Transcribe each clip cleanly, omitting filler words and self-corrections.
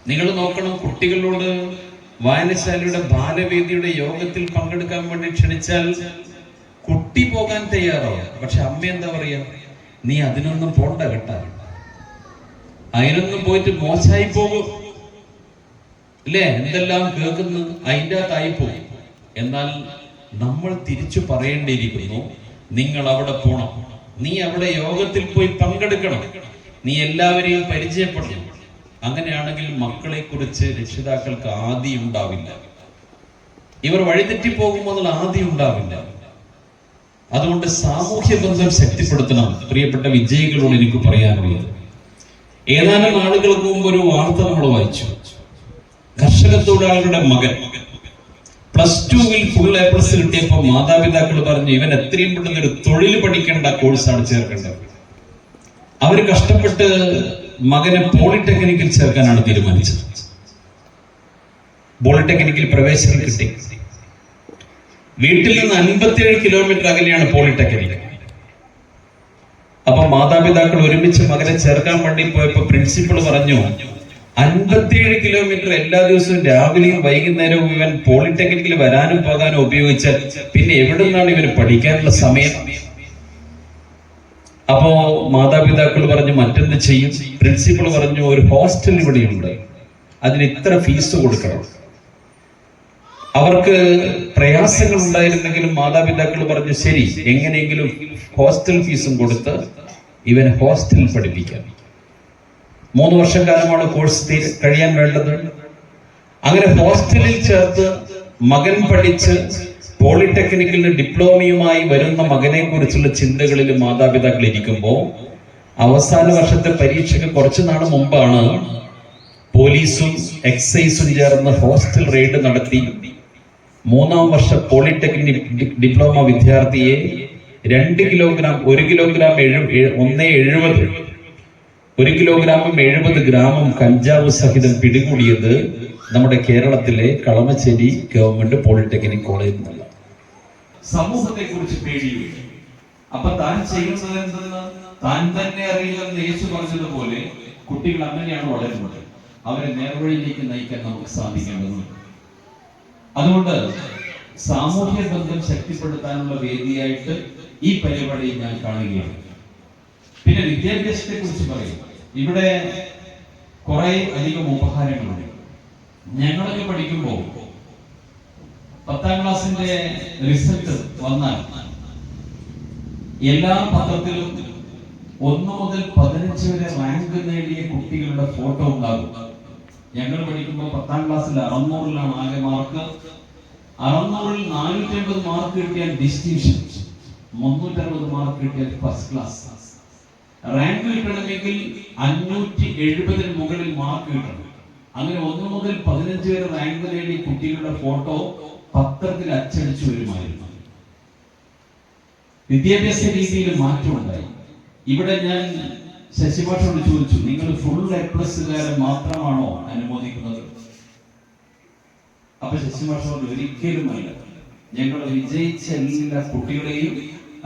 നിങ്ങൾ നോക്കണം, കുട്ടികളോട് വായനശാലയുടെ ബാലവേദിയുടെ യോഗത്തിൽ പങ്കെടുക്കാൻ വേണ്ടി ക്ഷണിച്ചാൽ കുട്ടി പോകാൻ തയ്യാറാവും. പക്ഷെ അമ്മ എന്താ പറയാ, നീ അതിനൊന്നും പോണ്ട കേട്ടാ, അതിനൊന്നും പോയിട്ട് മോശമായി പോകും അല്ലേ, എന്തെല്ലാം കേൾക്കുന്നു അതിൻ്റെ അകത്തായി പോകും. എന്നാൽ നമ്മൾ തിരിച്ചു പറയേണ്ടിയിരിക്കുന്നു, നിങ്ങൾ അവിടെ പോണം, നീ അവിടെ യോഗത്തിൽ പോയി പങ്കെടുക്കണം, നീ എല്ലാവരെയും പരിചയപ്പെടണം. അങ്ങനെയാണെങ്കിൽ മക്കളെ കുറിച്ച് രക്ഷിതാക്കൾക്ക് ആദി ഉണ്ടാവില്ല, ഇവർ വഴിതെറ്റി പോകുമെന്നുള്ള ആദി ഉണ്ടാവില്ല. അതുകൊണ്ട് സാമൂഹ്യ ബന്ധം ശക്തിപ്പെടുത്തണം. പ്രിയപ്പെട്ട വിജയികളോട് എനിക്ക് പറയാനുള്ളത്, ഏതാനും നാളുകൾക്ക് മുമ്പ് ഒരു വാർത്ത നമ്മൾ വായിച്ചു. കർഷക തൊഴിലാളികളുടെ മകൻ +2 ഫുൾ A+ കിട്ടിയപ്പോൾ മാതാപിതാക്കൾ പറഞ്ഞു, ഇവൻ എത്രയും പെട്ടെന്ന് ഒരു തൊഴിൽ പഠിക്കേണ്ട കോഴ്സാണ് ചേർക്കേണ്ടത്. അവര് കഷ്ടപ്പെട്ട് മകനെ പോളിടെക്നിക്കിൽ ചേർക്കാനാണ് തീരുമാനിച്ചത്. പോളിടെക്നിക്കിൽ പ്രവേശനം കിട്ടി. വീട്ടിൽ നിന്ന് 57 കിലോമീറ്റർ അകലെയാണ് പോളിടെക്നിക്. അപ്പൊ മാതാപിതാക്കൾ ഒരുമിച്ച് മകനെ ചേർക്കാൻ വേണ്ടി പോയപ്പോ പ്രിൻസിപ്പൾ പറഞ്ഞു, 57 കിലോമീറ്റർ എല്ലാ ദിവസവും രാവിലെയും വൈകുന്നേരവും ഇവൻ പോളിടെക്നിക്കിൽ വരാനും പോകാനും ഉപയോഗിച്ചാൽ പിന്നെ എവിടെ നിന്നാണ് ഇവന് പഠിക്കാനുള്ള സമയം? അപ്പോ മാതാപിതാക്കൾ പറഞ്ഞു, മറ്റെന്ത് ചെയ്യും? പ്രിൻസിപ്പൾ പറഞ്ഞു, ഒരു ഹോസ്റ്റൽ ഇവിടെയുണ്ട്, അതിന് ഇത്ര ഫീസ് കൊടുക്കണം. അവർക്ക് പ്രയാസങ്ങൾ ഉണ്ടായിരുന്നെങ്കിലും മാതാപിതാക്കൾ പറഞ്ഞു, ശരി, എങ്ങനെയെങ്കിലും ഹോസ്റ്റൽ ഫീസും കൊടുത്ത് ഇവനെ ഹോസ്റ്റലിൽ പഠിപ്പിക്കാം. 3 വർഷക്കാലമാണ് കോഴ്സ് കഴിയാൻ വേണ്ടത്. അങ്ങനെ ഹോസ്റ്റലിൽ ചേർത്ത് മകൻ പഠിച്ച് പോളിടെക്നിക്കിൽ ഡിപ്ലോമയുമായി വരുന്ന മകനെ കുറിച്ചുള്ള ചിന്തകളിൽ മാതാപിതാക്കൾ ഇരിക്കുമ്പോൾ അവസാന വർഷത്തെ പരീക്ഷയ്ക്ക് കുറച്ചു നാൾ മുമ്പാണ് പോലീസും എക്സൈസും ചേർന്ന് ഹോസ്റ്റൽ റെയ്ഡ് നടത്തി 3-ാം വർഷ പോളിടെക്നിക് ഡിപ്ലോമ വിദ്യാർത്ഥിയെ 2 കിലോഗ്രാം 1 കിലോഗ്രാം 1.70 1 കിലോഗ്രാമും 70 ഗ്രാമും കഞ്ചാവ് സഹിതം പിടികൂടിയത് നമ്മുടെ കേരളത്തിലെ കളമശ്ശേരി ഗവൺമെന്റ് പോളിടെക്നിക് കോളേജിൽ നിന്നുള്ള. സമൂഹത്തെ കുറിച്ച് പേടിയുണ്ട്. അപ്പൊ താൻ ചെയ്യുന്നത് എന്തെന്ന് താൻ തന്നെ അറിയില്ലെന്ന് യേശു പറഞ്ഞതുപോലെ കുട്ടികൾ അങ്ങനെയാണ് വളരുന്നത്. അവരെ നേർവഴിയിലേക്ക് നയിക്കാൻ നമുക്ക് സാധിക്കേണ്ടതുണ്ട്. അതുകൊണ്ട് സാമൂഹ്യ ബന്ധം ശക്തിപ്പെടുത്താനുള്ള വേദിയായിട്ട് ഈ പരിപാടി ഞാൻ കാണുകയാണ്. പിന്നെ വിദ്യാഭ്യാസത്തെ കുറിച്ച് പറയും. ഇവിടെ കുറെ അധികം ഉപഹാരങ്ങളുണ്ട്. ഞങ്ങളൊക്കെ പഠിക്കുമ്പോൾ 10ാം ക്ലാസ്സിന്റെ റിസൾട്ട് വന്നാൽ എല്ലാ പത്രത്തിലും 1 മുതൽ 15 വരെ റാങ്ക് നേടിയ കുട്ടികളുടെ ഫോട്ടോ ഉണ്ടാകും. ഞങ്ങൾ പഠിക്കുമ്പോൾ 10ാം ക്ലാസ്സിൽ 600-ലാണ് ആകെ മാർക്ക്. 600-ൽ 450 മാർക്ക് കിട്ടിയാൽ ഡിസ്റ്റിങ്ഷൻ, 360 മാർക്ക് കിട്ടിയാൽ ഫസ്റ്റ് ക്ലാസ്. റാങ്ക് കിട്ടണമെങ്കിൽ 570-ന് മുകളിൽ മാർക്ക് കിട്ടണം. അങ്ങനെ 1 മുതൽ 15 വരെ റാങ്ക് നേടിയ കുട്ടികളുടെ ഫോട്ടോ പത്രത്തിൽ അച്ചടിച്ചു വരുമായിരുന്നു. വിദ്യാഭ്യാസ രീതിയിൽ മാറ്റമുണ്ടായി. ഇവിടെ ഞാൻ ശശിഭാഷോട് ചോദിച്ചു, നിങ്ങൾ ഫുൾ A+കാരെ മാത്രമാണോ അനുമോദിക്കുന്നത്? അപ്പൊ ശശിഭാഷോട് ഒരിക്കലുമല്ല, ഞങ്ങൾ വിജയിച്ച എല്ലാ കുട്ടികളെയും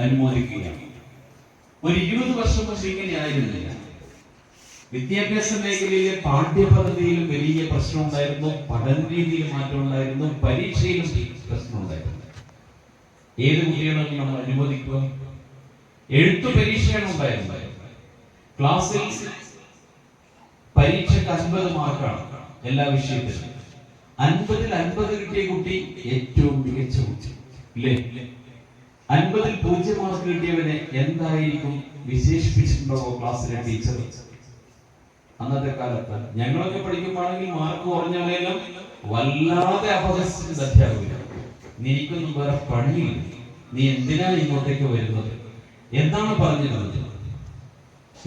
അനുമോദിക്കുകയാണ്. ഒരു 20 വർഷം മുമ്പ് ഇങ്ങനെ ആയിരുന്നില്ല. വിദ്യാഭ്യാസ മേഖലയിലെ പാഠ്യപദ്ധതിയിലും വലിയ പ്രശ്നം ഉണ്ടായിരുന്നു, പഠന രീതിയിൽ മാറ്റം ഉണ്ടായിരുന്നു, പരീക്ഷയിലും പ്രശ്നം ഉണ്ടായിരുന്നു. ഏത് കുട്ടികളാണ് നമ്മൾ അനുമോദിക്കുക? എഴുത്തു പരീക്ഷയാണ് ഉണ്ടായിരുന്നത്. ക്ലാസ്സിൽ പരീക്ഷയ്ക്ക് 50 മാർക്കാണ് എല്ലാ വിഷയത്തിലും. 50-ൽ 50 കിട്ടിയ കുട്ടി ഏറ്റവും മികച്ച കുട്ടി അല്ലേ? 50-ൽ 0 മാർക്ക് കിട്ടിയവനെ എന്തായിരിക്കും വിശേഷിപ്പിച്ചിട്ടുണ്ടോ ക്ലാസ്സിലെ ടീച്ചർ? അന്നത്തെ കാലത്ത് ഞങ്ങളൊക്കെ പഠിക്കുമ്പോഴാണെങ്കിൽ മാർക്ക് കുറഞ്ഞാലെല്ലാം വല്ലാതെ അപഹസിച്ച അധ്യാപകർ, നിനക്കൊന്നും വേറെ പണിയില്ല, നീ എന്തിനാണ് ഇങ്ങോട്ടേക്ക് വരുന്നത് എന്നാണ് പറഞ്ഞിരുന്നത്.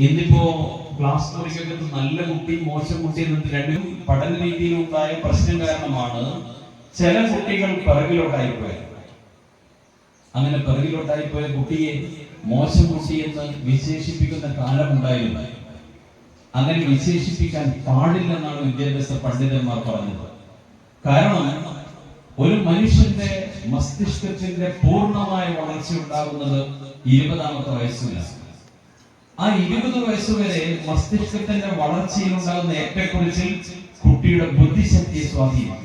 ഇന്നിപ്പോ ക്ലാസ് മുറിക്കകത്ത് നല്ല കുട്ടി മോശം കുട്ടി എന്നിട്ട് രണ്ടും പഠന രീതിയിൽ ഉണ്ടായ പ്രശ്നം കാരണമാണ് ചില കുട്ടികൾ പിറകിലോട്ടായി പോയത്. അങ്ങനെ പിറകിലോട്ടായി പോയ കുട്ടിയെ മോശം കുട്ടി എന്ന് വിശേഷിപ്പിക്കുന്ന കാലം ഉണ്ടായിരുന്നു. അങ്ങനെ വിശേഷിപ്പിക്കാൻ പാടില്ലെന്നാണ് വിദ്യാഭ്യാസ പണ്ഡിതന്മാർ പറഞ്ഞത്. കാരണം ഒരു മനുഷ്യന്റെ മസ്തിഷ്കത്തിന്റെ പൂർണ്ണമായ വളർച്ച ഉണ്ടാകുന്നത് 20ാമത്തെ വയസ്സിലാണ്. ആ 20 വയസ്സുവരെ മസ്തിഷ്കത്തിന്റെ വളർച്ചയിൽ ഉണ്ടാകുന്ന ഏറ്റക്കുറച്ചിൽ കുട്ടിയുടെ ബുദ്ധിശക്തിയെ സ്വാധീനിക്കും.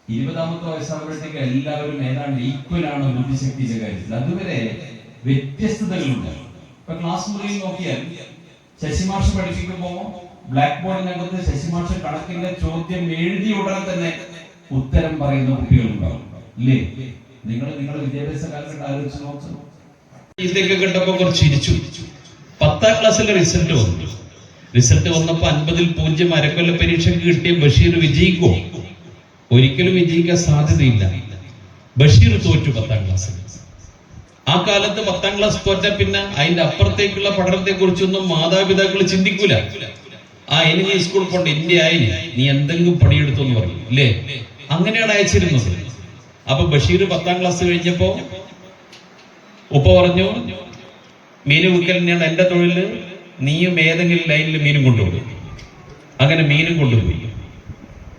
20ാമത്തെ വയസ്സാകുമ്പോഴത്തേക്ക് എല്ലാവരും ഏതാണ്ട് ഈക്വലാണ് ബുദ്ധിശക്തിയുടെ കാര്യത്തിൽ. അതുവരെ വ്യത്യസ്തതകളുണ്ട്. ഇപ്പൊ ക്ലാസ് മുറിയിൽ നോക്കിയാൽ ശശിമാഷ് പഠിപ്പിക്കുമ്പോ ബ്ലാക്ക് ബോർഡിനകത്ത് ശശിമാഷ് കണക്കിന്റെ ചോദ്യം എഴുതി ഉടനെ തന്നെ ഉത്തരം പറയുന്ന കുട്ടികളുണ്ടാവും, ഇല്ലേ? നിങ്ങളുടെ വിദ്യാഭ്യാസ കാലഘട്ടം ആലോചിച്ച് നോക്കുന്നു. ഇതൊക്കെ കണ്ടപ്പോ കുറച്ച് ചിരിച്ചു. 10ാം ക്ലാസ്സിലെ റിസൾട്ട് വന്നു. റിസൾട്ട് വന്നപ്പോ 50ൽ 0 അരക്കൊല്ല പരീക്ഷയ്ക്ക് കിട്ടിയ ബഷീർ വിജയിക്കോ? ഒരിക്കലും വിജയിക്കാൻ സാധ്യതയില്ല. ബഷീർ തോറ്റു 10ാം ക്ലാസ്സിൽ. ആ കാലത്ത് 10ാം ക്ലാസ് തോറ്റ പിന്നെ അതിന്റെ അപ്പുറത്തേക്കുള്ള പഠനത്തെ കുറിച്ചൊന്നും മാതാപിതാക്കൾ ചിന്തിക്കൂല. ഇനി നീ സ്കൂൾ പോണ്ട, ഇന്ത്യ ആയിന്, നീ എന്തെങ്കിലും പണിയെടുത്തു എന്ന് പറയും, ഇല്ലേ? അങ്ങനെയാണ് അയച്ചിരുന്നത്. അപ്പൊ ബഷീർ 10ാം ക്ലാസ് കഴിഞ്ഞപ്പോ ഉപ്പ പറഞ്ഞു, മീൻ വിൽക്കൽ തന്നെയാണ് എന്റെ തൊഴിൽ, നീയും ഏതെങ്കിലും ലൈനിൽ മീനും കൊണ്ടുപോയി. അങ്ങനെ മീനും കൊണ്ടുപോയി.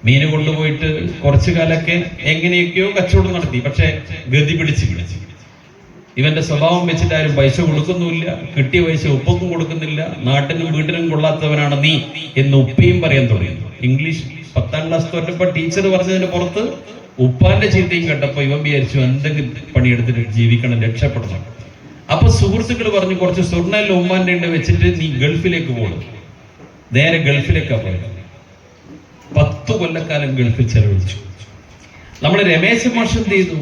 മീന് കൊണ്ടുപോയിട്ട് കുറച്ചു കാലൊക്കെ എങ്ങനെയൊക്കെയോ കച്ചവടം നടത്തി. പക്ഷെ ഗതി പിടിച്ച് ഇവന്റെ സ്വഭാവം വെച്ചിട്ട് ആരും പൈസ കൊടുക്കുന്നുമില്ല, കിട്ടിയ പൈസ ഉപ്പക്കും കൊടുക്കുന്നില്ല, നാട്ടിനും വീട്ടിനും കൊള്ളാത്തവനാണ് നീ എന്ന് ഉപ്പയും പറയാൻ തുടങ്ങി. ഇംഗ്ലീഷ് 10ാം ക്ലാസ് തോറ്റപ്പോ ടീച്ചർ പറഞ്ഞതിന് പുറത്ത് ഉപ്പാന്റെ ചീത്തയും കേട്ടപ്പോ ഇവൻ വിചാരിച്ചു എന്തെങ്കിലും പണിയെടുത്തിട്ട് ജീവിക്കണം, രക്ഷപ്പെടണം. അപ്പൊ സുഹൃത്തുക്കൾ പറഞ്ഞു, കുറച്ച് സ്വർണ്ണ ഉമ്മാന്റെ ഉണ്ട് വെച്ചിട്ട് നീ ഗൾഫിലേക്ക് പോകണം. നേരെ ഗൾഫിലേക്കാ പോയത്. 10 കൊല്ലക്കാലം ഗൾഫിൽ ചെലവഴിച്ചു. നമ്മൾ രമേശ് മാഷ് എന്ത് ചെയ്തു?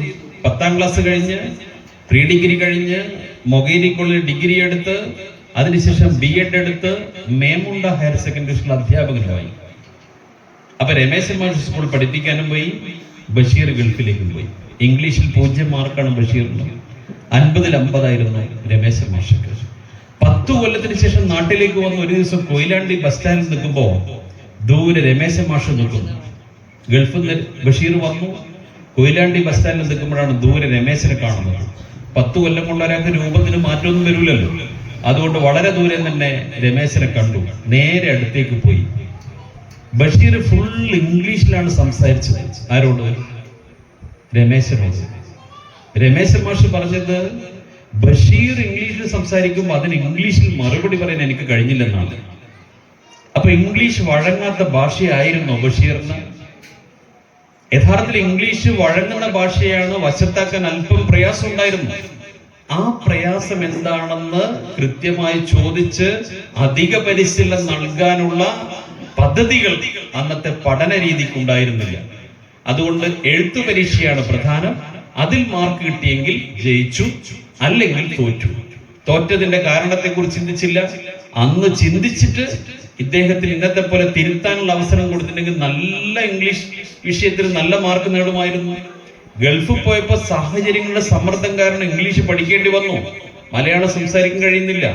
10ാം ക്ലാസ് കഴിഞ്ഞ് പ്രീ ഡിഗ്രി കഴിഞ്ഞ് മൊകേരി കോളേജിൽ ഡിഗ്രി എടുത്ത് അതിനുശേഷം BEd എടുത്ത് മേമുണ്ട ഹയർ സെക്കൻഡറി സ്കൂൾ അധ്യാപകനുമായി. അപ്പൊ രമേശ് മാഷ് സ്കൂൾ പഠിപ്പിക്കാനും പോയി, ബഷീർ ഗൾഫിലേക്കും പോയി. ഇംഗ്ലീഷിൽ 0 മാർക്കാണ് ബഷീറിന്. 50ൽ 50 ആയിരുന്നു രമേശ് മാഷക്ക്. 10 കൊല്ലത്തിന് ശേഷം നാട്ടിലേക്ക് വന്ന് ഒരു ദിവസം കൊയിലാണ്ടി ബസ് സ്റ്റാൻഡിൽ നിൽക്കുമ്പോ ദൂരെ രമേശ് മാഷ് നിൽക്കുന്നു. ഗൾഫിൽ നിന്ന് ബഷീർ വന്നു. കൊയിലാണ്ടി ബസ് സ്റ്റാൻഡിൽ നിൽക്കുമ്പോഴാണ് ദൂരെ രമേശിനെ കാണുന്നത്. 10 കൊല്ലം കൊണ്ട് ഒരാൾക്ക് രൂപത്തിന് മാറ്റമൊന്നും വരില്ലല്ലോ. അതുകൊണ്ട് വളരെ ദൂരെ തന്നെ രമേശിനെ കണ്ടു. നേരെ അടുത്തേക്ക് പോയി. ബഷീർ ഫുൾ ഇംഗ്ലീഷിലാണ് സംസാരിച്ചത്. ആരോട്? രമേശിനോട്. രമേശ് മാഷ് പറഞ്ഞത്, ബഷീർ ഇംഗ്ലീഷിൽ സംസാരിക്കുമ്പോൾ അതിന് ഇംഗ്ലീഷിൽ മറുപടി പറയാൻ എനിക്ക് കഴിഞ്ഞില്ലെന്നാണ്. അപ്പൊ ഇംഗ്ലീഷ് വഴങ്ങാത്ത ഭാഷയായിരുന്നു ബഷീറിന്. യഥാർത്ഥത്തിൽ ഇംഗ്ലീഷ് വഴങ്ങുന്ന ഭാഷയാണ്, വശത്താക്കാൻ അല്പം പ്രയാസം ഉണ്ടായിരുന്നു. ആ പ്രയാസം എന്താണെന്ന് കൃത്യമായി ചോദിച്ച് അധിക പരിശീലനം നൽകാനുള്ള പദ്ധതികൾ അന്നത്തെ പഠന രീതിക്കുണ്ടായിരുന്നില്ല. അതുകൊണ്ട് എഴുത്തു പരീക്ഷയാണ് പ്രധാനം. അതിൽ മാർക്ക് കിട്ടിയെങ്കിൽ ജയിച്ചു, അല്ലെങ്കിൽ തോറ്റു. തോറ്റതിന്റെ കാരണത്തെ കുറിച്ച് ചിന്തിച്ചില്ല. അന്ന് ചിന്തിച്ചിട്ട് ഇദ്ദേഹത്തിന് ഇന്നത്തെ പോലെ തിരുത്താനുള്ള അവസരം കൊടുത്തിട്ടുണ്ടെങ്കിൽ നല്ല ഇംഗ്ലീഷ് വിഷയത്തിൽ നല്ല മാർക്ക് നേടുമായിരുന്നു. ഗൾഫിൽ പോയപ്പോ സാഹചര്യങ്ങളുടെ സമ്മർദ്ദം കാരണം ഇംഗ്ലീഷ് പഠിക്കേണ്ടി വന്നു. മലയാളം സംസാരിക്കാൻ കഴിയുന്നില്ല.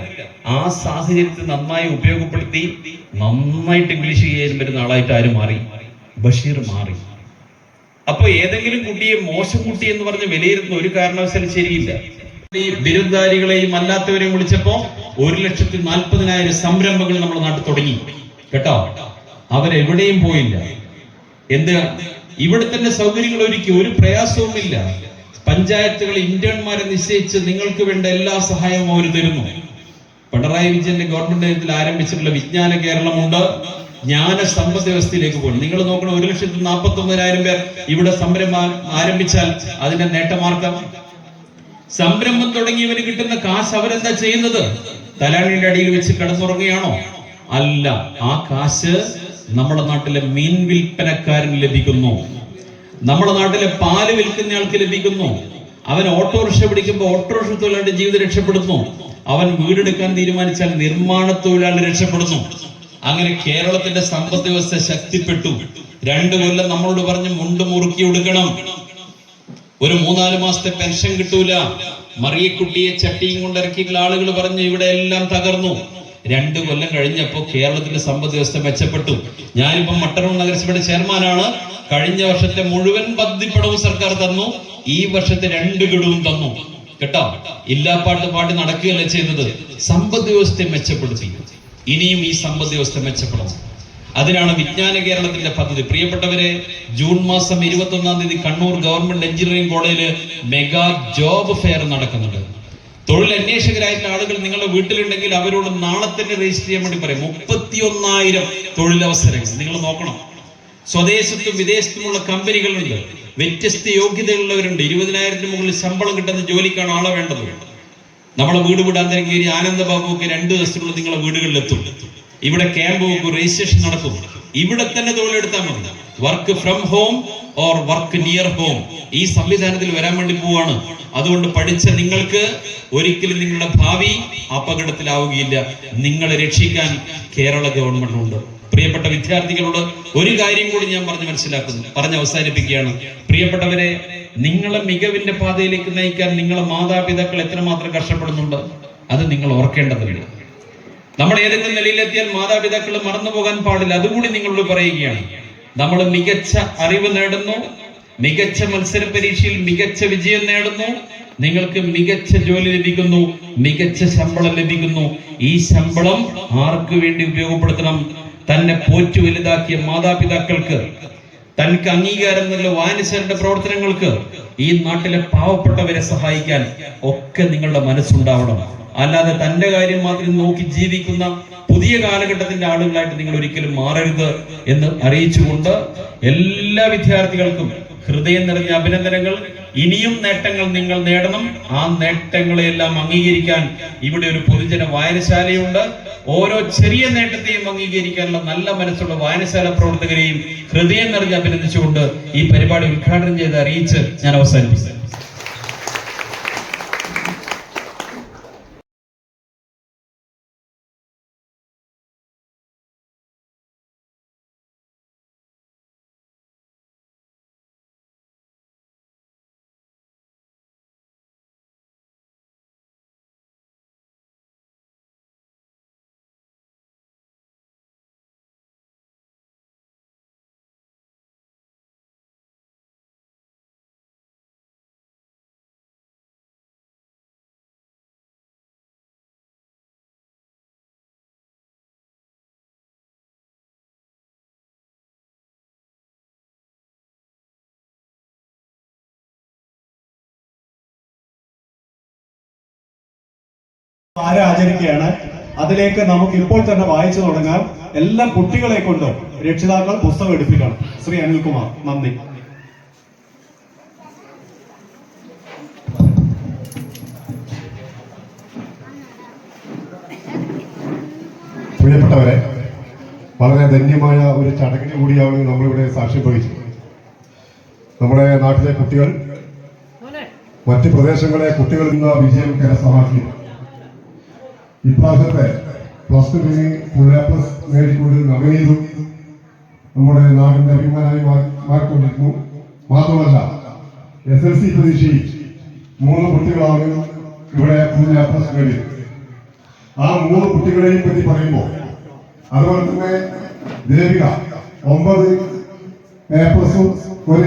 ആ സാഹചര്യത്തെ നന്നായി ഉപയോഗപ്പെടുത്തി നന്നായിട്ട് ഇംഗ്ലീഷ് ചെയ്യാൻ വരുന്ന ആളായിട്ട് ആര് മാറി? ബഷീർ മാറി. അപ്പൊ ഏതെങ്കിലും കുട്ടിയെ മോശം കുട്ടി എന്ന് പറഞ്ഞ് വിലയിരുത്തുന്ന ഒരു കാരണവശാലും ശരിയില്ല. ഈ ബിരുദധാരികളെയും അല്ലാത്തവരെയും വിളിച്ചപ്പോ 1,40,000 സംരംഭങ്ങൾ നമ്മുടെ നാട്ടിൽ തുടങ്ങി കേട്ടോ. അവരെവിടെയും പോയില്ല. എന്ത്? ഇവിടെ തന്നെ സൗകര്യങ്ങൾ ഒരുക്കി, ഒരു പ്രയാസവുമില്ല. പഞ്ചായത്തുകൾ ഇന്റേൺമാരെ നിശ്ചയിച്ച് നിങ്ങൾക്ക് വേണ്ട എല്ലാ സഹായവും അവർ തരുന്നു. പിണറായി വിജയന്റെ ഗവൺമെന്റ് ആരംഭിച്ചിട്ടുള്ള വിജ്ഞാന കേരളമുണ്ട്. ജ്ഞാന സമ്പദ് വ്യവസ്ഥയിലേക്ക് പോകുന്നു. നിങ്ങൾ നോക്കണം, 1,49,000 പേർ ഇവിടെ സംരംഭം ആരംഭിച്ചാൽ അതിന്റെ നേട്ടമാർക്കാം. സംരംഭം തുടങ്ങിയവന് കിട്ടുന്ന കാശ് അവരെന്താ ചെയ്യുന്നത്? തലാണിയുടെ അടിയിൽ വെച്ച് കിടന്നുറങ്ങുകയാണോ? അല്ല. ആ കാശ് നമ്മുടെ നാട്ടിലെ മീൻ വിൽപ്പനക്കാരന് ലഭിക്കുന്നു. നമ്മുടെ നാട്ടിലെ പാല് വിൽക്കുന്നയാൾക്ക് ലഭിക്കുന്നു. അവൻ ഓട്ടോറിക്ഷ പിടിക്കുമ്പോൾ ഓട്ടോറിക്ഷ തൊഴിലാളിയുടെ ജീവിതം രക്ഷപ്പെടുന്നു. അവൻ വീടെടുക്കാൻ തീരുമാനിച്ചാൽ നിർമ്മാണ തൊഴിലാളി രക്ഷപ്പെടുന്നു. അങ്ങനെ കേരളത്തിന്റെ സമ്പദ് വ്യവസ്ഥ ശക്തിപ്പെട്ടു. 2 കൊല്ലം നമ്മളോട് പറഞ്ഞ് മുണ്ട് മുറുക്കി കൊടുക്കണം, ഒരു 3-4 മാസത്തെ പെൻഷൻ കിട്ടൂല. മറിയക്കുട്ടിയെ ചട്ടിയും കൊണ്ടിറക്കിയുള്ള ആളുകൾ പറഞ്ഞു ഇവിടെ എല്ലാം തകർന്നു. 2 കൊല്ലം കഴിഞ്ഞപ്പോ കേരളത്തിന്റെ സമ്പദ് വ്യവസ്ഥ മെച്ചപ്പെട്ടു. ഞാനിപ്പം മട്ടന്നൂർ നഗരസഭയുടെ ചെയർമാനാണ്. കഴിഞ്ഞ വർഷത്തെ മുഴുവൻ പദ്ധതിപ്പടവും സർക്കാർ തന്നു. ഈ വർഷത്തെ 2 ഗഡുവും തന്നു കേട്ടോ. ഇല്ലാപ്പാട്ട് പാട്ട് നടക്കുകയല്ല ചെയ്തത്. സമ്പദ് വ്യവസ്ഥയെ മെച്ചപ്പെടുത്തി. ഇനിയും ഈ സമ്പദ് വ്യവസ്ഥ മെച്ചപ്പെടണം. അതിനാണ് വിജ്ഞാന കേരളത്തിന്റെ പദ്ധതി. പ്രിയപ്പെട്ടവരെ, ജൂൺ മാസം 21-ാം തീയതി കണ്ണൂർ ഗവൺമെന്റ് എഞ്ചിനീയറിംഗ് കോളേജില് മെഗാ ജോബ് ഫെയർ നടക്കുന്നുണ്ട്. തൊഴിൽ അന്വേഷകരായിട്ടുള്ള ആളുകൾ നിങ്ങളുടെ വീട്ടിലുണ്ടെങ്കിൽ അവരോട് നാളെ തന്നെ രജിസ്റ്റർ ചെയ്യാൻ വേണ്ടി പറയും. 31,000 തൊഴിലവസരങ്ങൾ നിങ്ങൾ നോക്കണം. സ്വദേശത്തും വിദേശത്തുമുള്ള കമ്പനികളുണ്ട്, വ്യത്യസ്ത യോഗ്യതയുള്ളവരുണ്ട്. 20,000-ന് മുകളിൽ ശമ്പളം കിട്ടുന്ന ജോലിക്കാണ് ആളെ വേണ്ടത്. നമ്മളെ വീട് വിടാന്തരം കയറി ആനന്ദബാബു ഒക്കെ 2 ദിവസത്തിനുള്ളിൽ നിങ്ങളെ വീടുകളിലെത്തും. ഇവിടെ ക്യാമ്പ് വെക്കും, രജിസ്ട്രേഷൻ നടക്കും. ഇവിടെ തന്നെ തൊഴിലെടുത്താൽ മതി. Work from home or work near home ഈ സംവിധാനത്തിൽ വരാൻ വേണ്ടി പോവാണ്. അതുകൊണ്ട് പഠിച്ച നിങ്ങൾക്ക് ഒരിക്കലും നിങ്ങളുടെ ഭാവി അപകടത്തിലാവുകയില്ല. നിങ്ങളെ രക്ഷിക്കാൻ കേരള ഗവൺമെന്റ് ഉണ്ട്. പ്രിയപ്പെട്ട വിദ്യാർത്ഥികളോട് ഒരു കാര്യം കൂടി ഞാൻ പറഞ്ഞ് അവസാനിപ്പിക്കുകയാണ്. പ്രിയപ്പെട്ടവരെ, നിങ്ങളെ മികവിന്റെ പാതയിലേക്ക് നയിക്കാൻ നിങ്ങളെ മാതാപിതാക്കൾ എത്രമാത്രം കഷ്ടപ്പെടുന്നുണ്ട് അത് നിങ്ങൾ ഓർക്കേണ്ടതുണ്ട്. നമ്മൾ ഏതെങ്കിലും നിലയിലെത്തിയാൽ മാതാപിതാക്കൾ മറന്നു പോകാൻ പാടില്ല. അതുകൂടി നിങ്ങളോട് പറയുകയാണ്. നമ്മൾ മികച്ച അറിവ് നേടുന്നു, മികച്ച മത്സര പരീക്ഷയിൽ മികച്ച വിജയം നേടുന്നു, നിങ്ങൾക്ക് മികച്ച ജോലി ലഭിക്കുന്നു, മികച്ച ശമ്പളം ലഭിക്കുന്നു. ഈ ശമ്പളം ആർക്ക് വേണ്ടി ഉപയോഗപ്പെടുത്തണം? തന്നെ പോറ്റു വലുതാക്കിയ മാതാപിതാക്കൾക്ക്, തനിക്ക് അംഗീകാരം നൽകിയ വായനശാലയുടെ പ്രവർത്തനങ്ങൾക്ക്, ഈ നാട്ടിലെ പാവപ്പെട്ടവരെ സഹായിക്കാൻ ഒക്കെ നിങ്ങളുടെ മനസ്സുണ്ടാവണം. അല്ലാതെ തന്റെ കാര്യം മാത്രം നോക്കി ജീവിക്കുന്ന പുതിയ കാലഘട്ടത്തിന്റെ ആളുകളായിട്ട് നിങ്ങൾ ഒരിക്കലും മാറരുത് എന്ന് അറിയിച്ചുകൊണ്ട് എല്ലാ വിദ്യാർത്ഥികൾക്കും ഹൃദയം നിറഞ്ഞ അഭിനന്ദനങ്ങൾ. ഇനിയും നേട്ടങ്ങൾ നിങ്ങൾ നേടണം. ആ നേട്ടങ്ങളെല്ലാം അംഗീകരിക്കാൻ ഇവിടെ ഒരു പൊതുജന വായനശാലയുണ്ട്. ഓരോ ചെറിയ നേട്ടത്തെയും അംഗീകരിക്കാനുള്ള നല്ല മനസ്സുള്ള വായനശാല പ്രവർത്തകരെയും ഹൃദയം നിറഞ്ഞ് അഭിനന്ദിച്ചുകൊണ്ട് ഈ പരിപാടി ഉദ്ഘാടനം ചെയ്ത് അറിയിച്ച് ഞാൻ അവസാനിപ്പിച്ചു. ആചരിക്കുകയാണ്. അതിലേക്ക് നമുക്ക് ഇപ്പോൾ തന്നെ വായിച്ചു തുടങ്ങാം. എല്ലാ കുട്ടികളെ കൊണ്ട് രക്ഷിതാക്കൾ പുസ്തകം എടുപ്പിക്കണം. ശ്രീ അനിൽകുമാർ, നന്ദി. പ്രിയപ്പെട്ടവരെ, വളരെ ധന്യമായ ഒരു ചടങ്ങിന് കൂടിയാണ് നമ്മളിവിടെ സാക്ഷ്യം വഹിച്ചത്. നമ്മുടെ നാട്ടിലെ കുട്ടികൾ മറ്റ് പ്രദേശങ്ങളെ കുട്ടികളിൽ നിന്ന് വിജയം കരസ്ഥമാക്കി ഇപ്രാവശ്യത്തെ +2 ഫുൾ A+ നേടിക്കൊണ്ട് നവനീതും നമ്മുടെ നാടിന്റെ അഭിമാനമായി മാറിക്കൊണ്ടിരിക്കുന്നു. മാത്രമല്ല SLC പരീക്ഷയിൽ 3 കുട്ടികളാണ് ഇവിടെ ഫുൾ A+ നേടിയത്. ആ 3 കുട്ടികളെയും പറ്റി പറയുമ്പോൾ അതുപോലെ തന്നെ ദേവിക 9 A+, 1